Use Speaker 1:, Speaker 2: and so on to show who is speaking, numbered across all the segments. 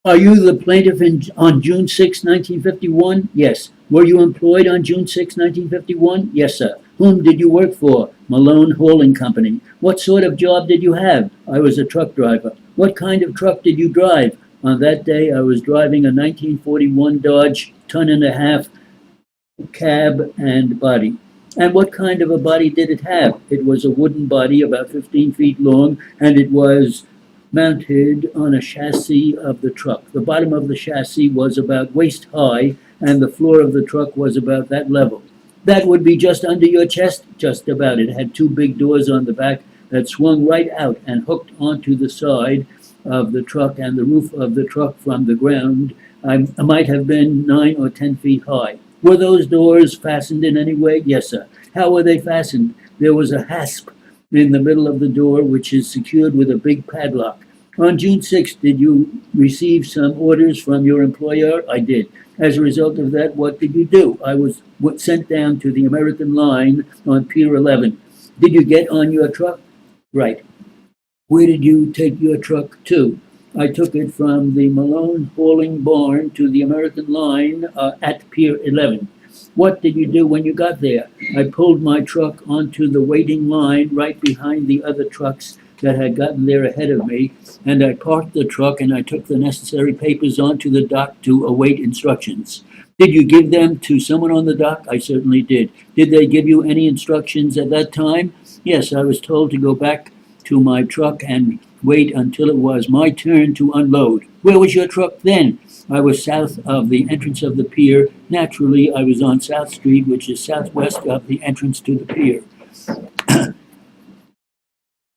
Speaker 1: Are you the plaintiff on June 6, 1951? Yes. Were you employed on June 6, 1951? Yes, sir. Whom did you work for? Malone Hauling Company. What sort of job did you have? I was a truck driver. What kind of truck did you drive? On that day, I was driving a 1941 Dodge ton and a half cab and body. And what kind of a body did it have? It was a wooden body about 15 feet long, and it was mounted on a chassis of the truck. The bottom of the chassis was about waist high, and the floor of the truck was about that level. That would be just under your chest? Just about. It had two big doors on the back that swung right out and hooked onto the side of the truck and the roof of the truck from the ground. I might have been 9 or 10 feet high. Were those doors fastened in any way? Yes, sir. How were they fastened? There was a hasp in the middle of the door, which is secured with a big padlock. On June 6th, did you receive some orders from your employer? I did. As a result of that, what did you do? I was sent down to the American line on Pier 11. Did you get on your truck? Right. Where did you take your truck to? I took it from the Malone Hauling Barn to the American line at Pier 11. What did you do when you got there? I pulled my truck onto the waiting line right behind the other trucks that had gotten there ahead of me, and I parked the truck and I took the necessary papers onto the dock to await instructions. Did you give them to someone on the dock? I certainly did. Did they give you any instructions at that time? Yes, I was told to go back to my truck and wait until it was my turn to unload. Where was your truck then? I was south of the entrance of the pier. Naturally, I was on South Street, which is southwest of the entrance to the pier.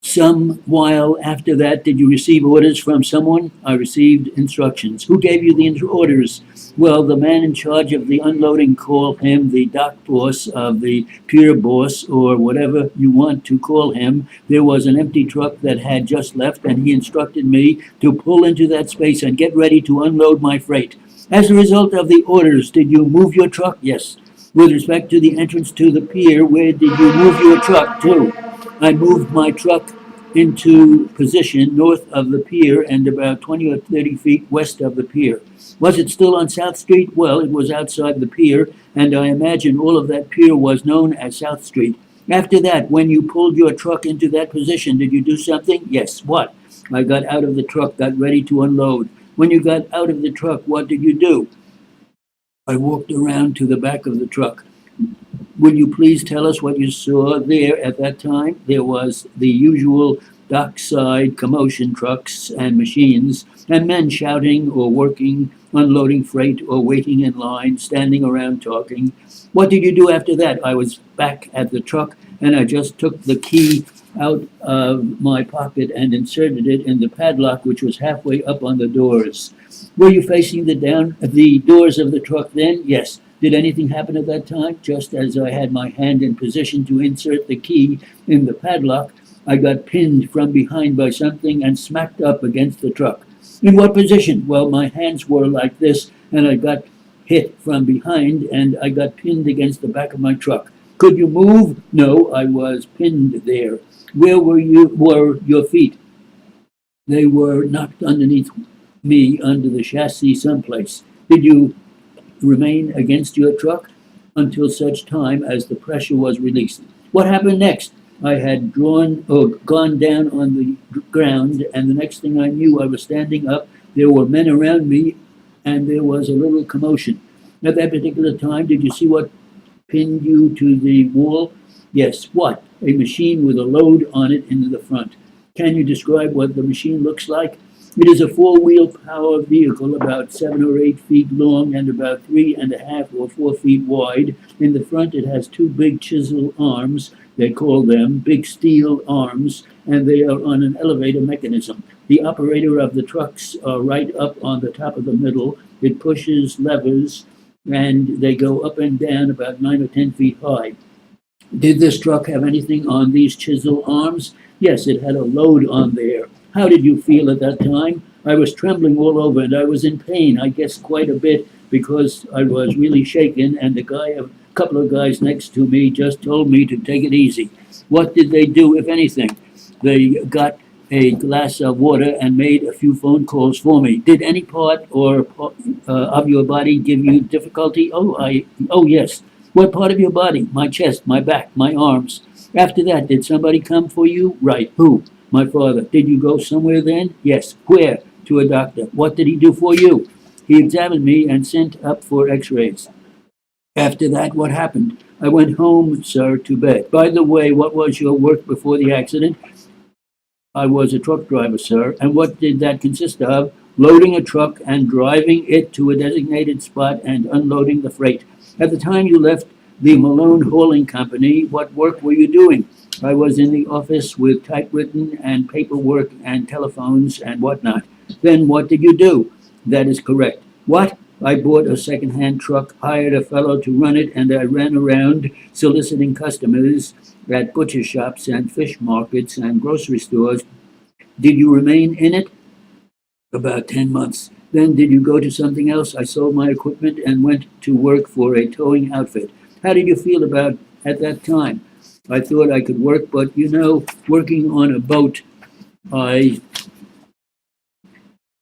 Speaker 1: Some while after that, did you receive orders from someone? I received instructions. Who gave you the orders? Well, the man in charge of the unloading, called him the dock boss of the pier boss, or whatever you want to call him. There was an empty truck that had just left, and he instructed me to pull into that space and get ready to unload my freight. As a result of the orders, did you move your truck? Yes. With respect to the entrance to the pier, where did you move your truck to? I moved my truck into position north of the pier and about 20 or 30 feet west of the pier. Was it still on South Street? Well, it was outside the pier, and I imagine all of that pier was known as South Street. After that, when you pulled your truck into that position, did you do something? Yes. What? I got out of the truck, got ready to unload. When you got out of the truck, what did you do? I walked around to the back of the truck. Will you please tell us what you saw there at that time? There was the usual dockside commotion, trucks and machines, and men shouting or working, unloading freight or waiting in line, standing around talking. What did you do after that? I was back at the truck, and I just took the key out of my pocket and inserted it in the padlock, which was halfway up on the doors. Were you facing the doors of the truck then? Yes. Did anything happen at that time? Just as I had my hand in position to insert the key in the padlock, I got pinned from behind by something and smacked up against the truck. In what position? Well, my hands were like this, and I got hit from behind, and I got pinned against the back of my truck. Could you move? No, I was pinned there. Where were your feet? They were knocked underneath me under the chassis someplace. Did you remain against your truck until such time as the pressure was released? What happened next? I had gone down on the ground, and the next thing I knew, I was standing up. There were men around me, and there was a little commotion. At that particular time, did you see what pinned you to the wall? Yes. What? A machine with a load on it in the front. Can you describe what the machine looks like? It is a four-wheel power vehicle about 7 or 8 feet long and about 3.5 or 4 feet wide. In the front, it has two big chisel arms, they call them, big steel arms, and they are on an elevator mechanism. The operator of the trucks are right up on the top of the middle. It pushes levers, and they go up and down about 9 or 10 feet high. Did this truck have anything on these chisel arms? Yes, it had a load on there. How did you feel at that time? I was trembling all over, and I was in pain, I guess quite a bit, because I was really shaken, and a couple of guys next to me just told me to take it easy. What did they do, if anything? They got a glass of water and made a few phone calls for me. Did any part of your body give you difficulty? Oh yes. What part of your body? My chest, my back, my arms. After that, did somebody come for you? Right. Who? My father. Did you go somewhere then? Yes. Where? To a doctor. What did he do for you? He examined me and sent up for x-rays. After that, what happened? I went home, sir, to bed. By the way, what was your work before the accident? I was a truck driver, sir. And what did that consist of? Loading a truck and driving it to a designated spot and unloading the freight. At the time you left the Malone Hauling Company, what work were you doing? I was in the office with typewritten and paperwork and telephones and whatnot. Then what did you do? That is correct. What? I bought a second-hand truck, hired a fellow to run it, and I ran around soliciting customers at butcher shops and fish markets and grocery stores. Did you remain in it? About 10 months. Then did you go to something else? I sold my equipment and went to work for a towing outfit. How did you feel about at that time? I thought I could work, but working on a boat, I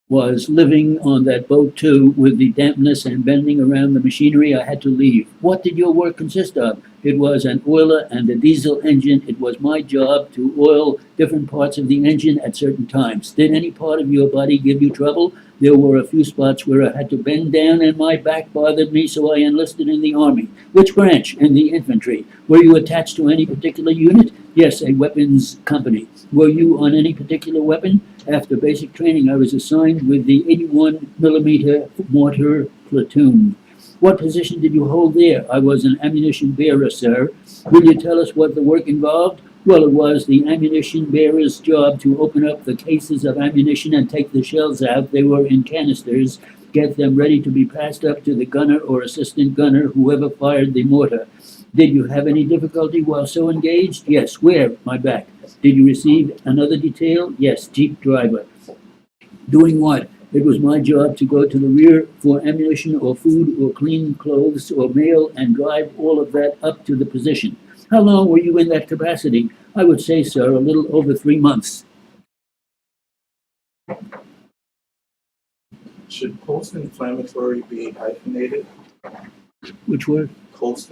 Speaker 1: was living on that boat too with the dampness and bending around the machinery. I had to leave. What did your work consist of? It was an oiler and a diesel engine. It was my job to oil different parts of the engine at certain times. Did any part of your body give you trouble? There were a few spots where I had to bend down and my back bothered me, so I enlisted in the Army. Which branch? In the infantry. Were you attached to any particular unit? Yes, a weapons company. Were you on any particular weapon? After basic training, I was assigned with the 81 millimeter mortar platoon. What position did you hold there? I was an ammunition bearer, sir. Will you tell us what the work involved? Well, it was the ammunition bearer's job to open up the cases of ammunition and take the shells out. They were in canisters, get them ready to be passed up to the gunner or assistant gunner, whoever fired the mortar. Did you have any difficulty while so engaged? Yes. Where? My back. Did you receive another detail? Yes. Jeep driver. Doing what? It was my job to go to the rear for ammunition or food or clean clothes or mail and drive all of that up to the position. How long were you in that capacity? I would say, sir, a little over 3 months.
Speaker 2: Should post-inflammatory be hyphenated?
Speaker 1: Which were?
Speaker 2: Post